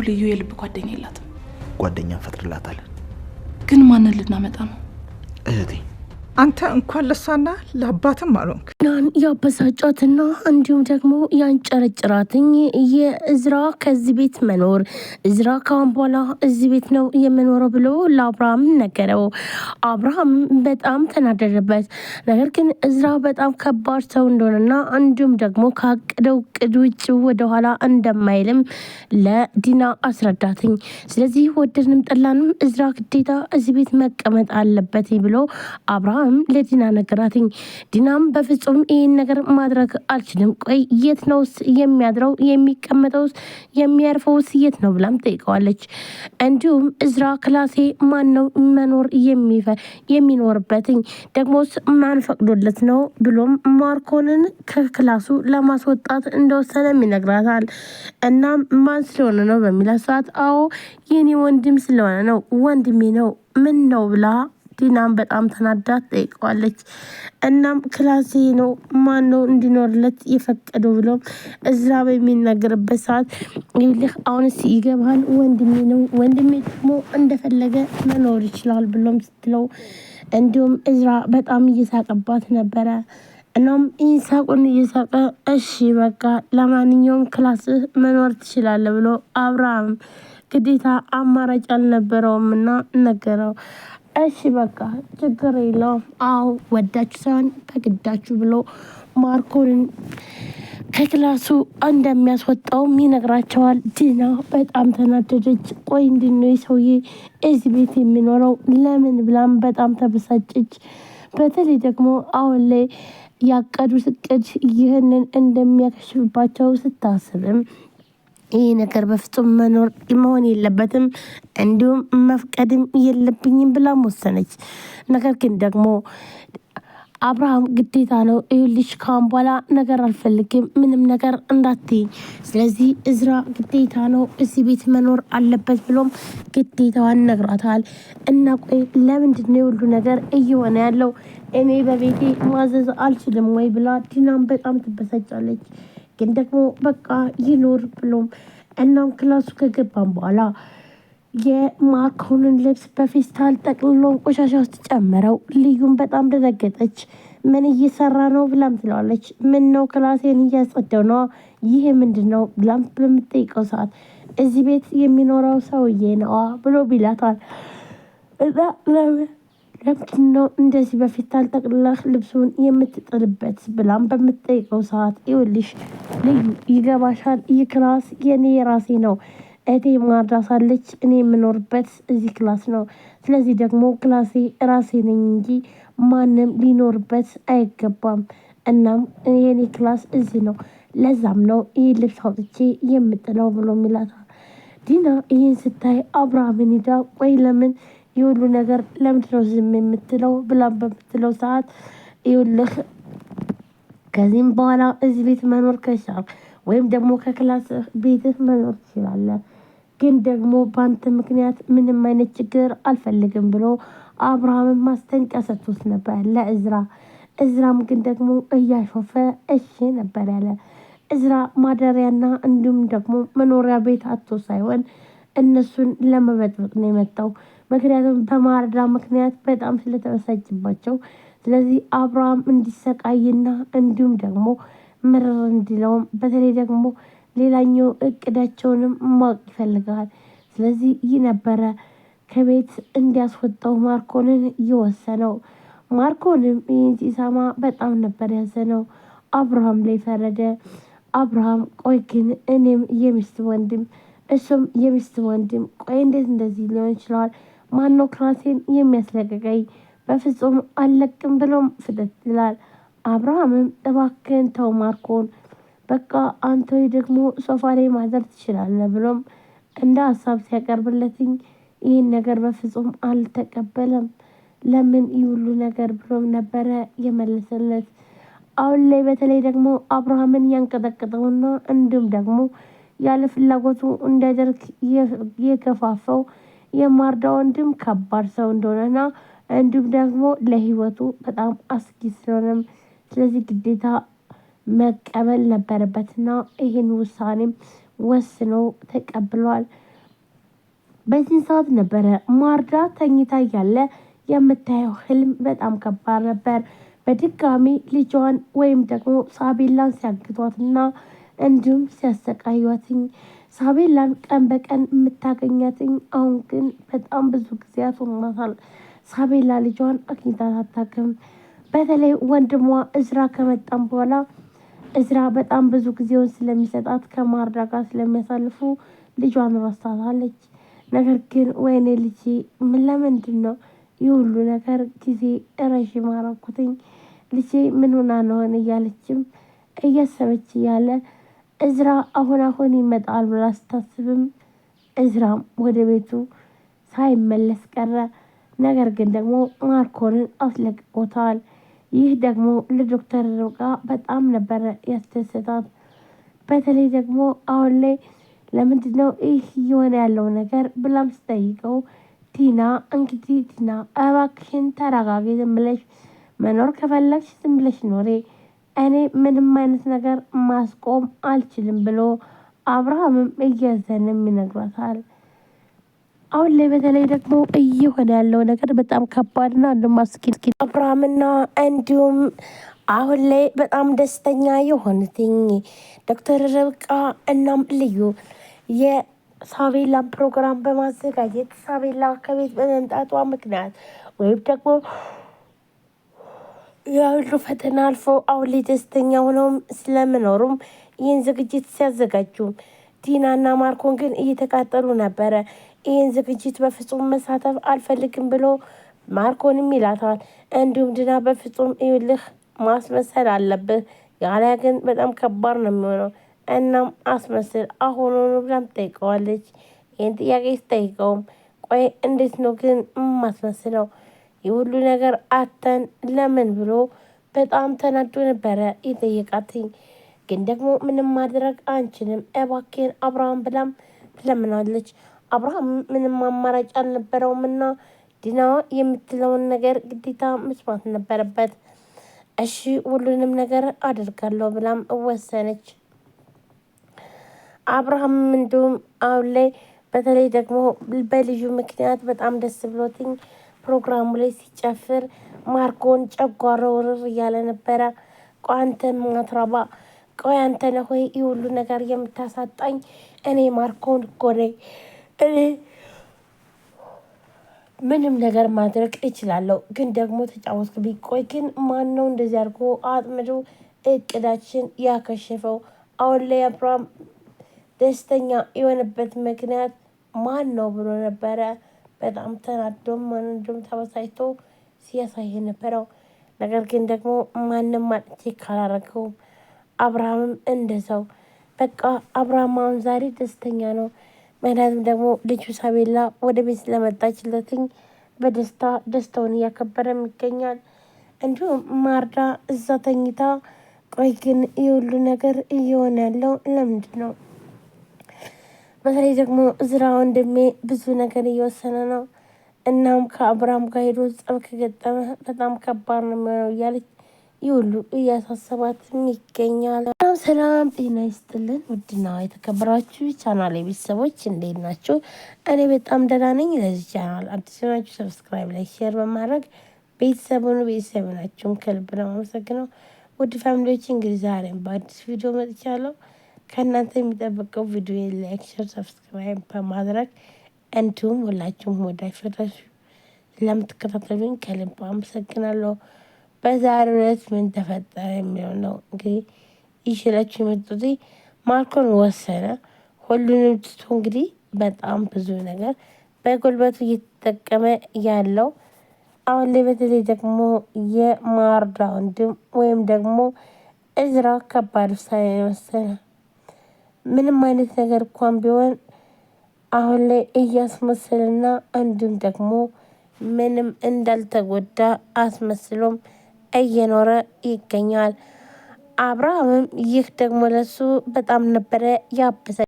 ልዩ የልብ ጓደኛ የላትም። ጓደኛ እንፈጥርላታለን። ግን ማንን ልናመጣ ነው? እህቴ አንተ እንኳን ለሷና ለአባትም አልሆንክ። ናን ያበሳጫትና እንዲሁም ደግሞ ያንጨረጭራትኝ የእዝራ ከዚህ ቤት መኖር እዝራ ካሁን በኋላ እዚህ ቤት ነው የምኖረው ብሎ ለአብርሃም ነገረው። አብርሃም በጣም ተናደደበት። ነገር ግን እዝራ በጣም ከባድ ሰው እንደሆነና እንዲሁም ደግሞ ካቀደው እቅድ ውጭ ወደኋላ እንደማይልም ለዲና አስረዳትኝ። ስለዚህ ወደድንም ጠላንም እዝራ ግዴታ እዚህ ቤት መቀመጥ አለበት ብሎ አብርሃም ለዲና ነገራትኝ። ዲናም በፍጹም ይህን ነገር ማድረግ አልችልም፣ ቆይ የት ነውስ የሚያድረው የሚቀመጠውስ የሚያርፈውስ የት ነው ብላም ጠይቀዋለች። እንዲሁም እዝራ ክላሴ ማን ነው መኖር የሚኖርበትኝ ደግሞስ ማን ፈቅዶለት ነው ብሎም ማርኮንን ከክላሱ ለማስወጣት እንደወሰነም ይነግራታል። እናም ማን ስለሆነ ነው በሚላት ሰዓት አዎ የኔ ወንድም ስለሆነ ነው ወንድሜ ነው ምን ነው ብላ ዲናም በጣም ተናዳት ጠይቀዋለች። እናም ክላሴ ነው ማን ነው እንዲኖርለት የፈቀደው ብሎም እዝራ በሚናገርበት ሰዓት ይልህ አሁንስ ይገባል ወንድሜ ነው ወንድሜ ደግሞ እንደፈለገ መኖር ይችላል ብሎም ስትለው እንዲሁም እዝራ በጣም እየሳቀባት ነበረ። እናም ኢንሳቁን እየሳቀ እሺ በቃ ለማንኛውም ክላስህ መኖር ትችላለህ ብሎ አብርሃም ግዴታ አማራጭ አልነበረውም እና ነገረው። እሺ በቃ ችግር የለውም አዎ ወዳችሁ ሳይሆን በግዳችሁ ብሎ ማርኮንን ከክላሱ እንደሚያስወጣውም ይነግራቸዋል። ዲና በጣም ተናደደች። ቆይ እንድነው ሰውዬ እዚህ ቤት የሚኖረው ለምን ብላም በጣም ተበሳጨች። በተለይ ደግሞ አሁን ላይ ያቀዱት እቅድ ይህንን እንደሚያከሽፍባቸው ስታስብም ይህ ነገር በፍጹም መሆን የለበትም እንዲሁም መፍቀድም የለብኝም ብላ ወሰነች። ነገር ግን ደግሞ አብርሃም ግዴታ ነው ይልሽ ካሁን በኋላ ነገር አልፈልግም ምንም ነገር እንዳትይኝ፣ ስለዚህ እዝራ ግዴታ ነው እዚህ ቤት መኖር አለበት ብሎም ግዴታዋን ነግራታል። እና ቆይ ለምንድነው ሁሉ ነገር እየሆነ ያለው እኔ በቤቴ ማዘዝ አልችልም ወይ ብላ ዲናም በጣም ትበሳጫለች። ግን ደግሞ በቃ ይኖር ብሎም እናም ክላሱ ከገባም በኋላ የማርኮንን ልብስ በፌስታል ጠቅልሎ ቆሻሻ ውስጥ ጨመረው። ልዩም በጣም ደነገጠች። ምን እየሰራ ነው ብላም ትለዋለች። ምን ነው ክላሴን እያጸደው ነው ይሄ ምንድን ነው ብላም በምትጠይቀው ሰዓት እዚህ ቤት የሚኖረው ሰውዬ ነዋ ብሎ ቢላታል። ለምንድን ነው እንደዚህ በፌስታል ጠቅልለህ ልብሱን የምትጥልበት ብላም በምትጠይቀው ሰዓት ይኸውልሽ ልዩ ይገባሻል ይህ ክላስ የኔ የራሴ ነው እህቴ ማድራሳለች እኔ የምኖርበት እዚህ ክላስ ነው። ስለዚህ ደግሞ ክላሴ ራሴ ነኝ እንጂ ማንም ሊኖርበት አይገባም። እናም የኔ ክላስ እዚህ ነው ለዛም ነው ይህ ልብስ አውጥቼ የምጥለው ብሎ ይላታል። ዲና ይህን ስታይ አብርሃምን ሄዳ ቆይ ለምን የሁሉ ነገር ለምንድነው ዝም የምትለው ብላም በምትለው ሰዓት ይኸውልህ ከዚህም በኋላ እዚህ ቤት መኖር ከቻልክ ወይም ደግሞ ከክላስ ቤትህ መኖር ትችላለህ፣ ግን ደግሞ በአንተ ምክንያት ምንም አይነት ችግር አልፈልግም ብሎ አብርሃምን ማስጠንቀቂያ ሰጥቶት ነበር ለእዝራ። እዝራም ግን ደግሞ እያሾፈ እሺ ነበር ያለ። እዝራ ማደሪያና እንዲሁም ደግሞ መኖሪያ ቤት አቶ ሳይሆን እነሱን ለመበጥበጥ ነው የመጣው። ምክንያቱም በማርዳ ምክንያት በጣም ስለተበሳጭባቸው፣ ስለዚህ አብርሃም እንዲሰቃይና እንዲሁም ደግሞ ምርር እንዲለውም በተለይ ደግሞ ሌላኛው እቅዳቸውንም ማወቅ ይፈልጋል። ስለዚህ ይህ ነበረ ከቤት እንዲያስወጣው ማርኮንን እየወሰነው። ማርኮንም ይህን ሲሰማ በጣም ነበር ያዘነው። አብርሃም ላይ ፈረደ። አብርሃም ቆይ ግን እኔም የሚስት ወንድም እሱም የሚስት ወንድም ቆይ እንዴት እንደዚህ ሊሆን ይችላል? ማነው ክላሴን የሚያስለቅቀኝ? በፍጹም አልለቅም ብሎም ፍጥጥ ይላል። አብርሃምም እባክህን ተው ማርኮን በቃ አንተ ደግሞ ሶፋ ላይ ማደር ትችላለህ ብሎም እንደ ሀሳብ ሲያቀርብለትኝ ይህን ነገር በፍጹም አልተቀበለም። ለምን ይሁሉ ነገር ብሎም ነበረ የመለሰለት። አሁን ላይ በተለይ ደግሞ አብርሃምን ያንቀጠቀጠውና እንዲሁም ደግሞ ያለ ፍላጎቱ እንዲያደርግ የከፋፈው የማርዳ ወንድም ከባድ ሰው እንደሆነና እንዲሁም ደግሞ ለህይወቱ በጣም አስጊ ስለሆነም ስለዚህ ግዴታ መቀበል ነበረበትና ይህን ውሳኔም ወስኖ ተቀብሏል። በዚህ ሰዓት ነበረ ማርዳ ተኝታ ያለ የምታየው ህልም በጣም ከባድ ነበር። በድጋሚ ልጇን ወይም ደግሞ ሳቤላን ሲያግቷትና እንዲሁም ሲያሰቃዩትኝ ሳቤላን ቀን በቀን የምታገኛትኝ አሁን ግን በጣም ብዙ ጊዜያት ሆኗታል። ሳቤላ ልጇን አግኝታት አታውቅም። በተለይ ወንድሟ እዝራ ከመጣም በኋላ እዝራ በጣም ብዙ ጊዜውን ስለሚሰጣት ከማርዳ ጋር ስለሚያሳልፉ ልጇን ረስታታለች። ነገር ግን ወይኔ ልጄ ምን ለምንድን ነው ይህ ሁሉ ነገር ጊዜ ረዥም አረኩትኝ ልጄ ምን ሆና ነውን እያለችም እያሰበች እያለ እዝራ አሁን ይመጣል ብላ ስታስብም እዝራም ወደ ቤቱ ሳይመለስ ቀረ። ነገር ግን ደግሞ ማርኮንን አስለቅቆታል። ይህ ደግሞ ለዶክተር ርብቃ በጣም ነበረ ያስደሰታት። በተለይ ደግሞ አሁን ላይ ለምንድነው ይህ እየሆነ ያለው ነገር ብላም ስጠይቀው ቲና እንግዲህ ቲና እባክሽን ተረጋጊ፣ ዝም ብለሽ መኖር ከፈለግሽ ዝም ብለሽ ኖሬ፣ እኔ ምንም አይነት ነገር ማስቆም አልችልም ብሎ አብርሃምም እያዘንም ይነግሯታል። አሁን ላይ በተለይ ደግሞ እየሆነ ያለው ነገር በጣም ከባድና እንደማስኪል አብርሃምና እንዲሁም አሁን ላይ በጣም ደስተኛ የሆኑትኝ ዶክተር ርብቃ እናም ልዩ የሳቤላን ፕሮግራም በማዘጋጀት ሳቤላ ከቤት በመምጣቷ ምክንያት ወይም ደግሞ ያሉ ፈተና አልፎ አሁን ላይ ደስተኛ ሆነውም ስለምኖሩም ይህን ዝግጅት ሲያዘጋጁ ቲናና ማርኮን ግን እየተቃጠሉ ነበረ። ይህን ዝግጅት በፍጹም መሳተፍ አልፈልግም ብሎ ማርኮንም ይላታል። እንዲሁም ድና በፍጹም ይልህ ማስመሰል አለብህ፣ ያለያ ግን በጣም ከባድ ነው የሚሆነው። እናም አስመስል አሁኑኑ ብላም ትጠይቀዋለች። ይህን ጥያቄ ስጠይቀውም ቆይ እንዴት ነው ግን ማስመስለው የሁሉ ነገር አተን ለምን ብሎ በጣም ተናዶ ነበረ የጠየቃትኝ። ግን ደግሞ ምንም ማድረግ አንችልም እባክህን አብርሃም ብላም ትለምናለች። አብርሃም ምንም አማራጭ አልነበረውም እና ዲና የምትለውን ነገር ግዴታ መስማት ነበረበት። እሺ ሁሉንም ነገር አድርጋለሁ ብላም ወሰነች። አብርሃም እንዲሁም አሁን ላይ በተለይ ደግሞ በልዩ ምክንያት በጣም ደስ ብሎትኝ ፕሮግራሙ ላይ ሲጨፍር ማርኮን ጨጓራው ርር እያለ ነበረ። ቆይ አንተ ማትረባ፣ ቆይ አንተ ነህ ወይ ይህ ሁሉ ነገር የምታሳጣኝ? እኔ ማርኮን እኮ ነኝ። እኔ ምንም ነገር ማድረግ እችላለሁ፣ ግን ደግሞ ተጫወትክብኝ። ቆይ ግን ማን ነው እንደዚህ አድርጎ አጥምዶ እቅዳችን ያከሸፈው? አሁን ላይ አብርሃም ደስተኛ የሆነበት ምክንያት ማን ነው ብሎ ነበረ። በጣም ተናዶም እንዲሁም ተበሳጭቶ ሲያሳይ ነበረው። ነገር ግን ደግሞ ማንም አጥቼ ካላረገውም አብርሃምም እንደዛው በቃ አብርሃም አሁን ዛሬ ደስተኛ ነው። ምክንያቱም ደግሞ ልጁ ሳቤላ ወደ ቤት ስለመጣችለትኝ በደስታ ደስታውን እያከበረም ይገኛል። እንዲሁም ማርዳ እዛ ተኝታ ቆይ ግን የሁሉ ነገር እየሆነ ያለው ለምንድን ነው? በተለይ ደግሞ እዝራ ወንድሜ ብዙ ነገር እየወሰነ ነው። እናም ከአብርሃም ጋር ሄዶ ጸብ ከገጠመ በጣም ከባድ ነው የሚሆነው እያለች ይህ ሁሉ እያሳሰባትም ይገኛል። ሰላም ጤና ይስጥልን ውድና የተከበራችሁ ቻናል ቤተሰቦች እንዴት ናቸው? እኔ በጣም ደህና ነኝ። ለዚህ ቻናል አዲስ ናችሁ ሰብስክራይብ፣ ላይክ፣ ሼር በማድረግ ቤተሰቡን ቤተሰብ ናችሁን ከልብ ነው አመሰግነው። ውድ ፋሚሊዎች እንግዲህ ዛሬም በአዲስ ቪዲዮ መጥቻለሁ። ከእናንተ የሚጠበቀው ቪዲዮ ላይክ፣ ሼር፣ ሰብስክራይብ በማድረግ እንዲሁም ሁላችሁም ወዳችሁ ለምትከታተሉኝ ከልብ አመሰግናለሁ። በዛሬው ዕለት ምን ተፈጠረ የሚለው ነው እንግዲህ ይችላችሁ የመጡት ማርኮን ወሰነ። ሁሉንም ትቶ እንግዲህ በጣም ብዙ ነገር በጉልበቱ እየተጠቀመ ያለው አሁን ላይ በተለይ ደግሞ የማርዳ ወንድም ወይም ደግሞ እዝራ ከባድ ውሳኔ ወሰነ። ምንም አይነት ነገር እንኳን ቢሆን አሁን ላይ እያስመሰልና እንዲሁም ደግሞ ምንም እንዳልተጎዳ አስመስሎም እየኖረ ይገኛል። አብርሃምም ይህ ደግሞ ለሱ በጣም ነበረ ያበሰ